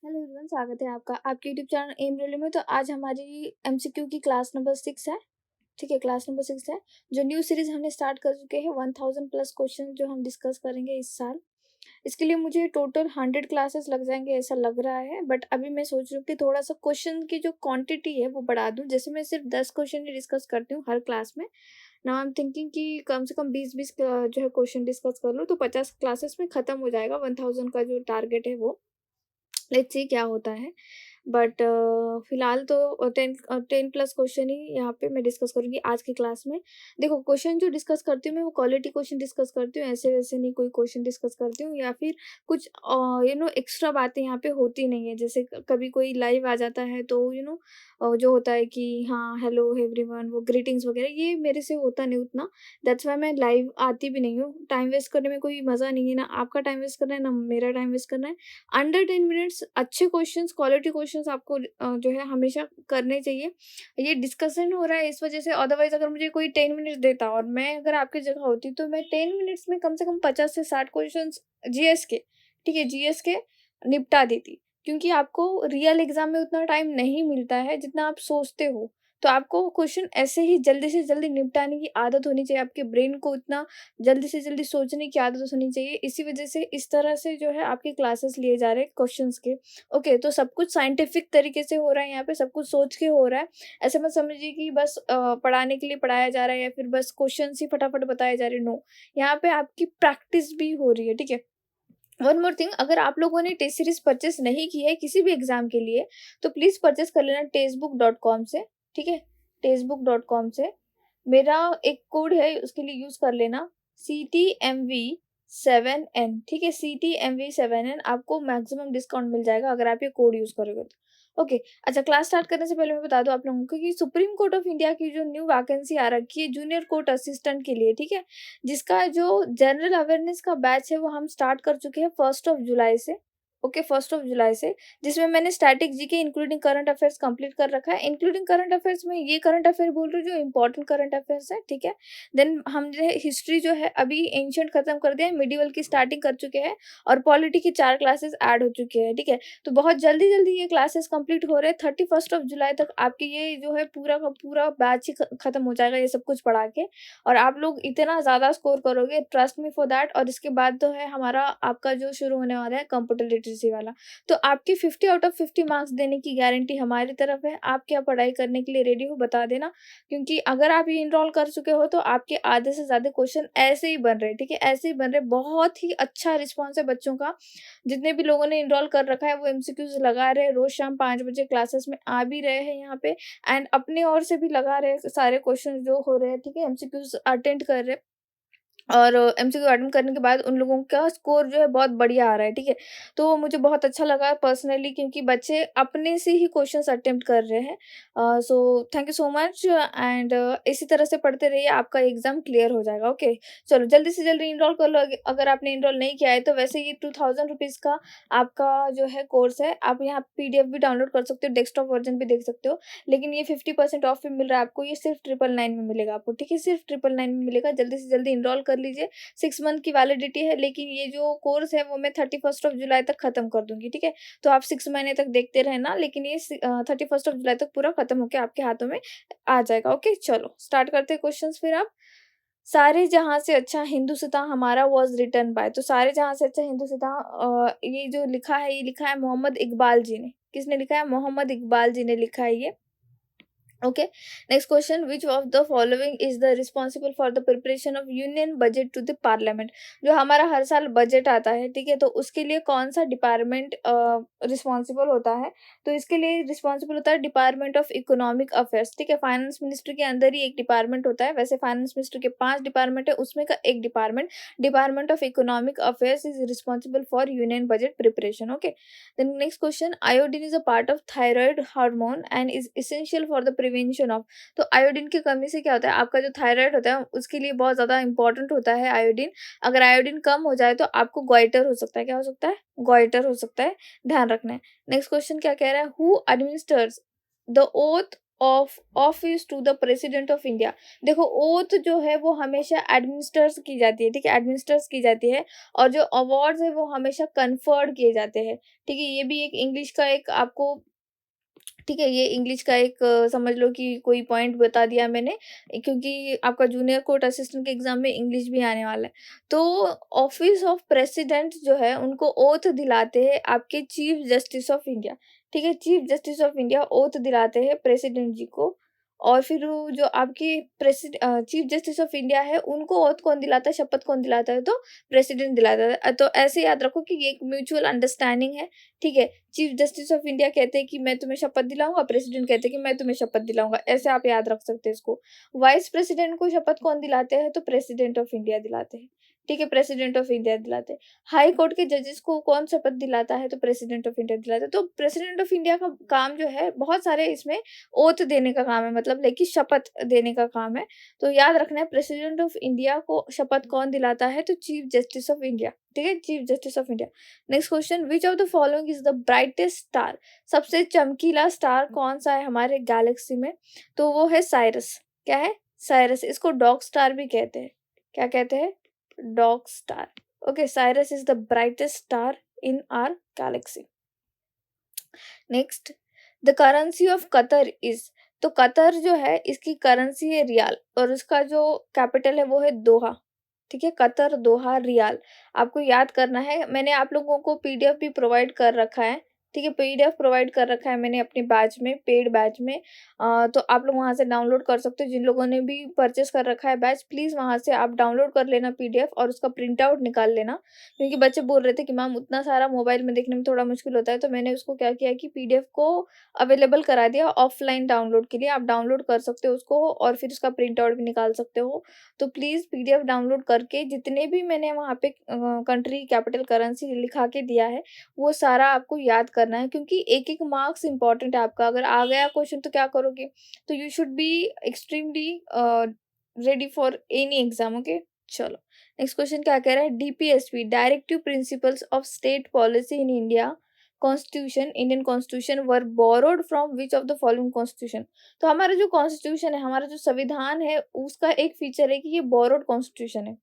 Hello everyone, स्वागत है आपका आपके यूट्यूब चैनल एम रियली में। तो आज हमारी एमसीक्यू की क्लास नंबर 6 है। ठीक है, क्लास नंबर 6 है। जो न्यू सीरीज हमने स्टार्ट कर चुके हैं, 1000 प्लस क्वेश्चन जो हम डिस्कस करेंगे इस साल। इसके लिए मुझे टोटल 100 क्लासेस लग जाएंगे ऐसा लग रहा है, बट अभी मैं सोच रही हूँ कि थोड़ा सा क्वेश्चन की जो क्वांटिटी है वो बढ़ा दूँ। जैसे मैं सिर्फ 10 क्वेश्चन ही डिस्कस करती हूँ हर क्लास में। नाउ आई एम थिंकिंग कि कम से कम 20-20 जो है क्वेश्चन डिस्कस कर लूँ तो 50 क्लासेस में ख़त्म हो जाएगा। 1000 का जो टारगेट है वो, लेट्स सी क्या होता है। बट फिलहाल तो 10 प्लस क्वेश्चन ही यहाँ पे मैं डिस्कस करूँगी आज की क्लास में। देखो, क्वेश्चन जो डिस्कस करती हूँ मैं वो क्वालिटी क्वेश्चन डिस्कस करती हूँ, ऐसे वैसे नहीं कोई क्वेश्चन डिस्कस करती हूँ या फिर कुछ एक्स्ट्रा बातें यहाँ पे होती नहीं है। जैसे कभी कोई लाइव आ जाता है तो जो होता है कि हाँ हेलो एवरीवन, वो ग्रीटिंग्स वगैरह ये मेरे से होता नहीं उतना। दैट्स वाई मैं लाइव आती भी नहीं हूँ। टाइम वेस्ट करने में कोई मज़ा नहीं है, ना आपका टाइम वेस्ट करना है ना मेरा टाइम वेस्ट करना है। अंडर 10 मिनट्स अच्छे क्वेश्चंस, क्वालिटी क्वेश्चंस आपको जो है हमेशा करने चाहिए। ये डिस्कशन हो रहा है इस वजह से, अदरवाइज अगर मुझे कोई 10 मिनट्स देता और मैं अगर आपकी जगह होती तो मैं 10 मिनट्स में कम से कम 50 से 60 क्वेश्चंस जीएस के, ठीक है, जीएस के निपटा देती। क्योंकि आपको रियल एग्जाम में उतना टाइम नहीं मिलता है जितना आप सोचते हो। तो आपको क्वेश्चन ऐसे ही जल्दी से जल्दी निपटाने की आदत होनी चाहिए, आपके ब्रेन को उतना जल्दी से जल्दी सोचने की आदत होनी चाहिए। इसी वजह से इस तरह से जो है आपके क्लासेस लिए जा रहे हैं क्वेश्चंस के। ओके, तो सब कुछ साइंटिफिक तरीके से हो रहा है, यहाँ पे सब कुछ सोच के हो रहा है। ऐसे मत समझिए कि बस पढ़ाने के लिए पढ़ाया जा रहा है या फिर बस क्वेश्चंस ही फटाफट बताए जा रहे हैं। नो, यहाँ पे आपकी प्रैक्टिस भी हो रही है। ठीक है, वन मोर थिंग, अगर आप लोगों ने टेस्ट सीरीज परचेस नहीं की है किसी भी एग्जाम के लिए तो प्लीज परचेस कर लेना टेस्टबुक.com से। ठीक है, टेस्टबुक.com से मेरा एक कोड है, उसके लिए यूज कर लेना CTMV7N। ठीक है, CTMV7N, आपको मैक्सिमम डिस्काउंट मिल जाएगा अगर आप ये कोड यूज करोगे तो। ओके, अच्छा, क्लास स्टार्ट करने से पहले मैं बता दूं आप लोगों को कि सुप्रीम कोर्ट ऑफ इंडिया की जो न्यू वैकेंसी आ रखी है जूनियर कोर्ट असिस्टेंट के लिए, ठीक है, जिसका जो जनरल अवेयरनेस का बैच है वो हम स्टार्ट कर चुके हैं 1 जुलाई से। ओके, 1 जुलाई से, जिसमें मैंने static GK including current affairs complete कर रखा है। इंक्लूडिंग करंट अफेयर्स में ये करंट अफेयर बोल रही हूँ जो इंपॉर्टेंट करंट अफेयर्स है। ठीक है, देन हमने हिस्ट्री जो है अभी एंशिएंट खत्म कर दिया है, मिडिवल की स्टार्टिंग कर चुके हैं और पॉलिटी की 4 क्लासेस ऐड हो चुके हैं। ठीक है, तो बहुत जल्दी जल्दी ये क्लासेस कंप्लीट हो रहे हैं। 31 जुलाई तक आपके ये जो है पूरा का पूरा बैच ही खत्म हो जाएगा ये सब कुछ पढ़ा के। और आप लोग इतना ज़्यादा स्कोर करोगे, ट्रस्ट मी फॉर दैट। और इसके बाद तो है हमारा आपका जो शुरू होने वाला है कंप्यूटर लिटरेसी वाला। तो आपके 50 आउट ऑफ 50 मार्क्स देने की गारंटी हमारी तरफ है। आप क्या पढ़ाई करने के लिए रेडी हो बता देना, क्योंकि अगर आप ये इनरोल कर चुके हो तो आपके आधे से ज़्यादा क्वेश्चन ऐसे ही बन रहे हैं। ठीक है, ऐसे ही बन रहे हैं। बहुत ही अच्छा रिस्पॉन्स है बच्चों का। जितने भी लोगों ने इनरोल कर रखा है वो एमसीक्यूज लगा रहे हैं, रोज शाम 5 बजे क्लासेस में आ भी रहे हैं यहाँ पे। एंड अपने ओर से भी लगा रहे हैं, सारे क्वेश्चन जो हो रहे हैं, ठीक है, एमसीक्यूज अटेंड कर रहे हैं। और एमसीक्यू अटेंड करने के बाद उन लोगों का स्कोर जो है बहुत बढ़िया आ रहा है। ठीक है, तो मुझे बहुत अच्छा लगा पर्सनली, क्योंकि बच्चे अपने से ही क्वेश्चंस अटेम्प्ट कर रहे हैं। So thank you so much and इसी तरह से पढ़ते रहिए, आपका एग्जाम क्लियर हो जाएगा। ओके, चलो जल्दी से जल्दी इनरोल कर लो अगर आपने इनरोल नहीं किया है तो। वैसे ये 2000 रुपीज़ का आपका जो है कोर्स है, आप यहाँ पीडीएफ भी डाउनलोड कर सकते हो, डेस्कटॉप वर्जन भी देख सकते हो। लेकिन ये 50% ऑफ में मिल रहा है आपको, ये सिर्फ 999 में मिलेगा आपको। ठीक है, सिर्फ 999 में मिलेगा। जल्दी से जल्दी इनरोल कर लीजिए। 6 मंथ की वैलिडिटी है, लेकिन ये जो कोर्स है वो मैं 31 जुलाई तक खत्म कर दूंगी। ठीक है, तो आप 6 महीने तक देखते रहना, लेकिन ये 31 जुलाई तक पूरा खत्म होकर आपके हाथों में आ जाएगा। ओके, चलो स्टार्ट करते हैं क्वेश्चन फिर आप। सारे जहां से अच्छा हिंदुस्तान हमारा वॉज रिटन बाय, तो सारे जहां से अच्छा हिंदुस्तान ये जो लिखा है, ये लिखा है मोहम्मद इकबाल जी ने। किसने लिखा है? मोहम्मद इकबाल जी ने लिखा है ये। Okay, next question, which of the following is the responsible for the preparation of union budget to the parliament. जो हमारा हर साल बजट आता है, ठीक है, तो उसके लिए कौन सा डिपार्टमेंट रिस्पॉन्सिबल होता है? तो इसके लिए रिस्पॉन्सिबल होता है डिपार्टमेंट ऑफ इकोनॉमिक अफेयर्स। ठीक है, फाइनेंस मिनिस्टर के अंदर ही एक डिपार्टमेंट होता है। वैसे फाइनेंस मिनिस्टर के 5 डिपार्टमेंट है, उसमें का एक department, department of economic affairs, is responsible for union budget preparation. Okay, then next question, iodine is a part of thyroid hormone and is essential for the prevention of। तो iodine की कमी से क्या होता है, आपका जो थायराइड होता है उसके लिए बहुत ज़्यादा इंपॉर्टेंट होता है आयोडीन। अगर आयोडीन कम हो जाए तो आपको गोइटर हो सकता है। क्या हो सकता है? गोइटर हो सकता है, ध्यान रखना है। नेक्स्ट क्वेश्चन क्या कह रहा है, who administers the oath of office to the president of India. देखो ओथ जो है वो हमेशा एडमिनिस्टर्स की जाती है, ठीक है, एडमिनिस्टर्स की जाती है, और जो अवार्ड्स है वो हमेशा कन्फर्ड किए जाते हैं, ठीक है। ये भी एक इंग्लिश का एक आपको, ठीक है, ये इंग्लिश का एक समझ लो कि कोई पॉइंट बता दिया मैंने, क्योंकि आपका जूनियर कोर्ट असिस्टेंट के एग्जाम में इंग्लिश भी आने वाला है। तो ऑफिस ऑफ प्रेसिडेंट जो है उनको ओथ दिलाते हैं आपके चीफ जस्टिस ऑफ इंडिया, ठीक है, chief justice of India oath दिलाते हैं प्रेसिडेंट जी को। और फिर वो जो आपकी चीफ जस्टिस ऑफ इंडिया है उनको ओथ कौन दिलाता है, शपथ कौन दिलाता है, तो प्रेसिडेंट दिलाता है। तो ऐसे याद रखो कि ये एक म्यूचुअल अंडरस्टैंडिंग है, ठीक है। चीफ जस्टिस ऑफ इंडिया कहते हैं कि मैं तुम्हें शपथ दिलाऊंगा, प्रेसिडेंट कहते हैं कि मैं तुम्हें शपथ दिलाऊंगा, ऐसे आप याद रख सकते हैं इसको। वाइस प्रेसिडेंट को शपथ कौन दिलाते हैं, तो प्रेसिडेंट ऑफ इंडिया दिलाते हैं, ठीक है, प्रेसिडेंट ऑफ इंडिया दिलाते हैं। हाई कोर्ट के जजेस को कौन शपथ दिलाता है, तो प्रेसिडेंट ऑफ इंडिया दिलाता है। तो प्रेसिडेंट ऑफ इंडिया का काम जो है बहुत सारे इसमें ओथ देने का काम है, मतलब लाइक कि शपथ देने का काम है। तो याद रखना है प्रेसिडेंट ऑफ इंडिया को शपथ कौन दिलाता है, तो चीफ जस्टिस ऑफ इंडिया, ठीक है, chief justice of India. Next question, which of the following is the brightest star, सबसे चमकीला स्टार कौन सा है हमारे गैलेक्सी में, तो वो है साइरस। क्या है, साइरस। इसको डॉग स्टार भी कहते हैं, क्या कहते हैं, dog star. Okay, Sirius is the brightest star in our galaxy. Next, the currency of Qatar is, तो कतर जो है इसकी करेंसी है रियाल, और उसका जो कैपिटल है वो है दोहा, ठीक है, कतर, दोहा, रियाल। आपको याद करना है, मैंने आप लोगों को पीडीएफ भी प्रोवाइड कर रखा है, ठीक है, पीडीएफ प्रोवाइड कर रखा है मैंने अपने बैच में, पेड बैच में। तो आप लोग वहाँ से डाउनलोड कर सकते हो, जिन लोगों ने भी परचेस कर रखा है बैच, प्लीज़ वहाँ से आप डाउनलोड कर लेना पीडीएफ और उसका प्रिंट आउट निकाल लेना। क्योंकि बच्चे बोल रहे थे कि मैम उतना सारा मोबाइल में देखने में थोड़ा मुश्किल होता है, तो मैंने उसको क्या किया कि पीडीएफ को अवेलेबल करा दिया ऑफलाइन डाउनलोड के लिए। आप डाउनलोड कर सकते हो उसको और फिर उसका प्रिंट आउट भी निकाल सकते हो। तो प्लीज़ पीडीएफ डाउनलोड करके जितने भी मैंने वहाँ पे कंट्री कैपिटल करेंसी लिखा के दिया है वो सारा आपको याद करना है, क्योंकि एक-एक मार्क्स इम्पोर्टेंट है आपका। अगर आ गया क्वेश्चन तो क्या करोगे? तो you should be extremely ready for any exam, okay? चलो, नेक्स्ट क्वेश्चन क्या कह रहा है? DPSP directive principles of state policy in India constitution, Indian constitution were borrowed from which of the following constitution. तो हमारा जो कॉन्स्टिट्यूशन है, हमारा जो संविधान है, उसका एक फीचर है कि ये बोरोड कॉन्स्टिट्यूशन है।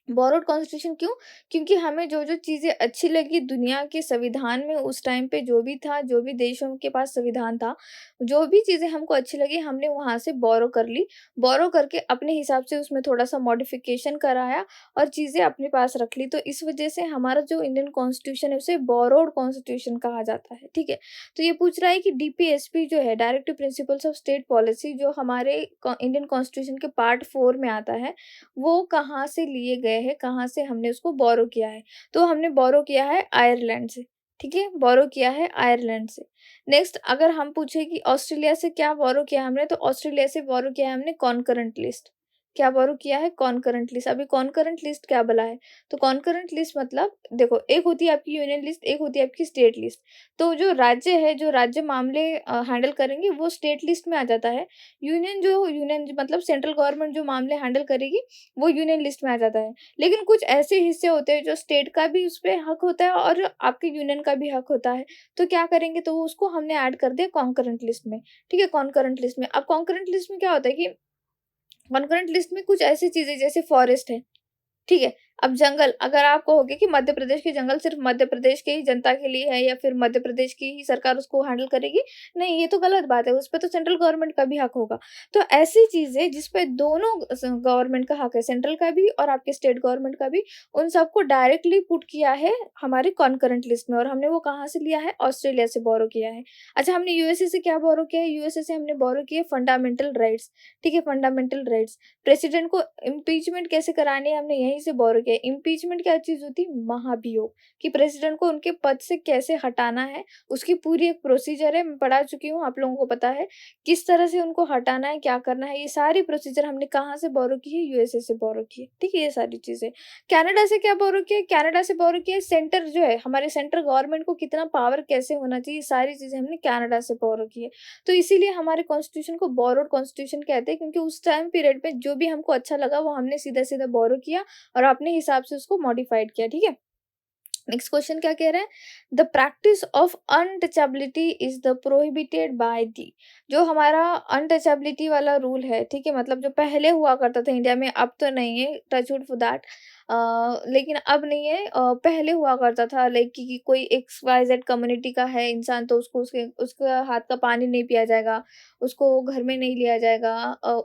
बोरोड कॉन्स्टिट्यूशन क्यों? क्योंकि हमें जो-जो चीज़ें अच्छी लगी दुनिया के संविधान में उस टाइम पे जो भी था, जो भी देशों के पास संविधान था, जो भी चीज़ें हमको अच्छी लगी हमने वहाँ से बोरो कर ली। बोरो करके अपने हिसाब से उसमें थोड़ा-सा मॉडिफ़िकेशन कराया और चीज़ें अपने पास रख ली। तो इस वज़ह से हमारा जो इंडियन कॉन्स्टिट्यूशन है उसे बोरोड कॉन्स्टिट्यूशन कहा जाता है, ठीक है? तो ये पूछ रहा है कि डीपीएसपी जो है directive principles of state policy जो हमारे इंडियन कॉन्स्टिट्यूशन के पार्ट 4 में आता है, वो कहाँ से लिए गए हैं, कहाँ से हमने उसको बोरो किया है? तो हमने बोरो किया है आयरलैंड से, ठीक है? बोरो किया है आयरलैंड से। नेक्स्ट, अगर हम पूछे कि ऑस्ट्रेलिया से क्या बोरो किया हमने, तो ऑस्ट्रेलिया से बोरो किया है हमने कॉनकरेंट लिस्ट। क्या बोरो किया है? कॉनकरेंट लिस्ट। अभी कॉनकरेंट लिस्ट क्या बोला है? तो कॉनकरेंट लिस्ट मतलब देखो, एक होती है आपकी यूनियन लिस्ट, एक होती है आपकी स्टेट लिस्ट। तो जो राज्य है, जो राज्य मामले हैंडल करेंगे वो स्टेट लिस्ट में आ जाता है। यूनियन मतलब सेंट्रल गवर्नमेंट जो मामले हैंडल करेगी वो यूनियन लिस्ट में आ जाता है। लेकिन कुछ ऐसे हिस्से होते हैं जो स्टेट का भी उसपे हक होता है और आपके यूनियन का भी हक होता है। तो क्या करेंगे, तो उसको हमने ऐड कर दिया कॉन्करेंट लिस्ट में, ठीक है? कॉन्करेंट लिस्ट में। अब कॉन्करेंट लिस्ट में क्या होता है कि कॉन्करेंट लिस्ट में कुछ ऐसी चीज़ें जैसे फॉरेस्ट है, ठीक है? अब जंगल, अगर आप कहोगे कि मध्य प्रदेश के जंगल सिर्फ़ मध्य प्रदेश के ही जनता के लिए है या फिर मध्य प्रदेश की ही सरकार उसको हैंडल करेगी, नहीं, ये तो गलत बात है, उसपे तो सेंट्रल गवर्नमेंट का भी हक होगा। तो ऐसी चीज़ें जिस पे दोनों गवर्नमेंट का हक है, सेंट्रल का भी और आपके स्टेट गवर्नमेंट का भी, उन सबको डायरेक्टली पुट किया है हमारी कॉन्करेंट लिस्ट में, और हमने वो कहाँ से लिया है? ऑस्ट्रेलिया से बोरो किया है। अच्छा, हमने यूएसए से क्या बोरो किया है? यूएसए से हमने बोरो किए फंडामेंटल राइट्स, ठीक है? Fundamental rights. प्रेसिडेंट को इम्पीचमेंट कैसे करानी है, हमने यहीं से बोरो किया है। इम्पीचमेंट क्या चीज़ होती है? महाभियोग, कि प्रेसिडेंट को उनके पद से कैसे हटाना है, उसकी पूरी एक प्रोसीजर है, मैं पढ़ा चुकी हूँ, आप लोगों को पता है किस तरह से उनको हटाना है, क्या करना है, ये सारी प्रोसीजर हमने कहाँ से बोरो की है? यूएसए से बोरो की है, ठीक है? ये सारी चीज़ें। कनाडा से क्या बोरो किया है? कनाडा से बोरो किया है सेंटर जो है, हमारे सेंट्रल गवर्नमेंट को कितना पावर कैसे होना चाहिए, ये सारी चीज़ें हमने कनाडा से बोरो की है। तो इसीलिए हमारे कॉन्स्टिट्यूशन को बोरोड कॉन्स्टिट्यूशन कहते हैं, क्योंकि उस टाइम पीरियड में जो भी हमको अच्छा लगा वो हमने सीधा-सीधा बोरो किया और अपने हिसाब से उसको मॉडिफाइड किया, ठीक है? नेक्स्ट क्वेश्चन क्या कह रहा है, the practice of untouchability is the prohibited by the. जो हमारा अनटचेबिलिटी वाला रूल है, ठीक है, मतलब जो पहले हुआ करता था इंडिया में, अब तो नहीं है, टच वुड फॉर दैट, लेकिन अब नहीं है, पहले हुआ करता था, लाइक कि कोई एक्स वाई जेड कम्युनिटी का है इंसान, तो उसको उसके उसका हाथ का पानी नहीं पिया जाएगा, उसको घर में नहीं लिया जाएगा,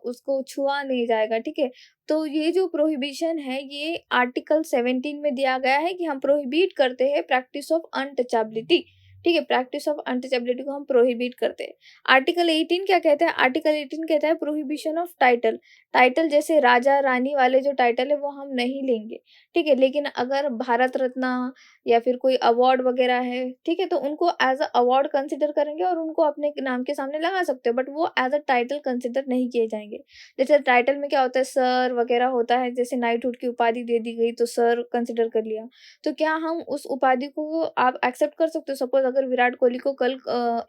उसको छुआ नहीं जाएगा, ठीक है। तो ये जो प्रोहिबिशन है, ये आर्टिकल 17 में दिया गया है कि हम प्रोहिबिट करते हैं प्रैक्टिस ऑफ अनटचेबिलिटी, ठीक है, प्रैक्टिस ऑफ अनटचेबिलिटी को हम प्रोहिबिट करते हैं। आर्टिकल 18 क्या कहता है, आर्टिकल 18 कहता है प्रोहिबिशन ऑफ टाइटल, टाइटल जैसे राजा रानी वाले जो टाइटल है वो हम नहीं लेंगे, ठीक है, लेकिन अगर भारत रत्न या फिर कोई अवार्ड वगैरह है, ठीक है, तो उनको एज अ अवार्ड कंसिडर करेंगे और उनको अपने नाम के सामने लगा सकते हो, बट वो एज अ टाइटल कंसिडर नहीं किए जाएंगे। जैसे टाइटल में क्या होता है, सर वगैरह होता है, जैसे नाइटहुड की उपाधि दे दी गई तो सर कंसिडर कर लिया। तो क्या हम उस उपाधि को आप एक्सेप्ट कर सकते हो? सपोज अगर विराट कोहली को कल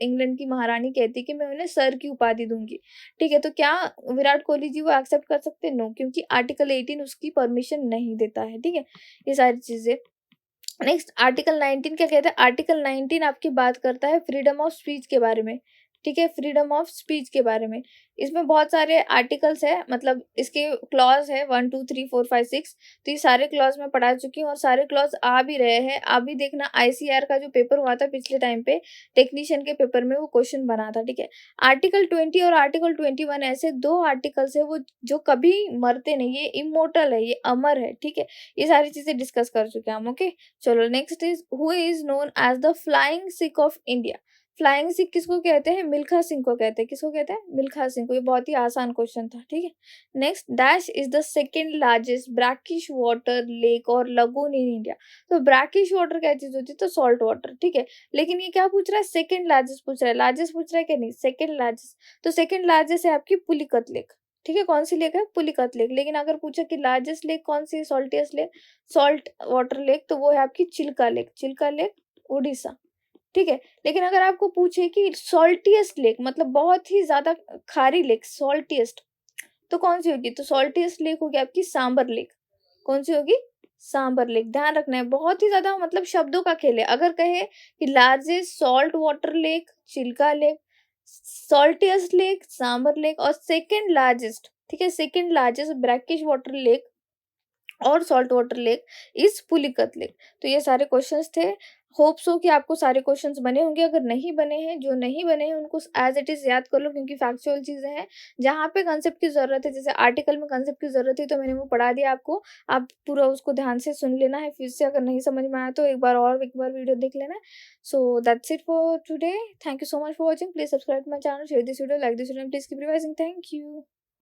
इंग्लैंड की महारानी कहती कि मैं उन्हें सर की उपाधि दूंगी, ठीक है, तो क्या विराट कोहली जी वो एक्सेप्ट कर सकते हैं? नो, क्योंकि आर्टिकल 18 उसकी परमिशन नहीं देता है, ठीक है, ये सारी चीजें। नेक्स्ट आर्टिकल 19 क्या कहता है, आर्टिकल 19 आपकी बात करता है फ्रीडम ऑफ स्पीच के बारे में, ठीक है, फ्रीडम ऑफ स्पीच के बारे में। इसमें बहुत सारे आर्टिकल्स है, मतलब इसके क्लॉज है 1 2 3 4 5 6, तो ये सारे क्लॉज मैं पढ़ा चुकी हूँ और सारे क्लॉज आ भी रहे हैं। आप भी देखना, आईसीआर का जो पेपर हुआ था पिछले टाइम पे, टेक्नीशियन के पेपर में वो क्वेश्चन बना था, ठीक है। आर्टिकल 20 और आर्टिकल 21 ऐसे दो आर्टिकल्स है वो जो कभी मरते नहीं, ये इमोर्टल है, ये अमर है, ठीक है। ये सारी चीजें डिस्कस कर चुके हैं हम, ओके। चलो next is who is known as the flying Sikh of India. Flying Sikh किसको कहते हैं? मिल्खा सिंह को कहते हैं। किसको कहते हैं? मिल्खा सिंह को। ये बहुत ही आसान क्वेश्चन था, ठीक है। Next, dash is the second largest brackish water lake और लगून इन इंडिया। तो ब्रैकिश वाटर क्या चीज होती है? तो सॉल्ट वाटर, ठीक है। लेकिन ये क्या पूछ रहा है? सेकेंड लार्जेस्ट पूछ रहा है, लार्जेस्ट पूछ रहा है कि नहीं? Second largest. तो सेकेंड लार्जेस्ट है आपकी पुलिकत लेक, ठीक है। कौन सी लेक है? पुलिकत लेक। लेकिन अगर पूछा कि लार्जेस्ट लेक कौन सी है, सॉल्टियस्ट लेक, सॉल्ट वाटर लेक, तो वो है आपकी चिल्का लेक, चिल्का लेक उड़ीसा, ठीक है। लेकिन अगर आपको पूछे कि सॉल्टिएस्ट लेक मतलब बहुत ही ज्यादा खारी लेक, सॉल्टिएस्ट, तो कौन सी होगी? तो सॉल्टिएस्ट लेक होगी आपकी सांबर लेक। कौन सी होगी? सांबर लेक। ध्यान रखना है, बहुत ही ज्यादा मतलब शब्दों का खेल है। अगर कहे कि largest salt water lake Chilka lake, saltiest lake Sambhar lake, और सेकेंड लार्जेस्ट, ठीक है, second largest brackish water lake और salt water lake is Pulicat lake. तो ये सारे क्वेश्चंस थे। होप सो कि आपको सारे क्वेश्चंस बने होंगे। अगर नहीं बने हैं, जो नहीं बने हैं उनको एज इट इज याद कर लो, क्योंकि फैक्चुअल चीजें हैं। जहाँ पे कंसेप्ट की जरूरत है, जैसे आर्टिकल में कंसेप्ट की जरूरत है, तो मैंने वो पढ़ा दिया आपको। आप पूरा उसको ध्यान से सुन लेना है, फिर से अगर नहीं समझ में आया तो एक बार वीडियो देख लेना है। So that's it for today. Thank you so much for watching. Please subscribe my channel, share this video, like this video, please keep revising. Thank you.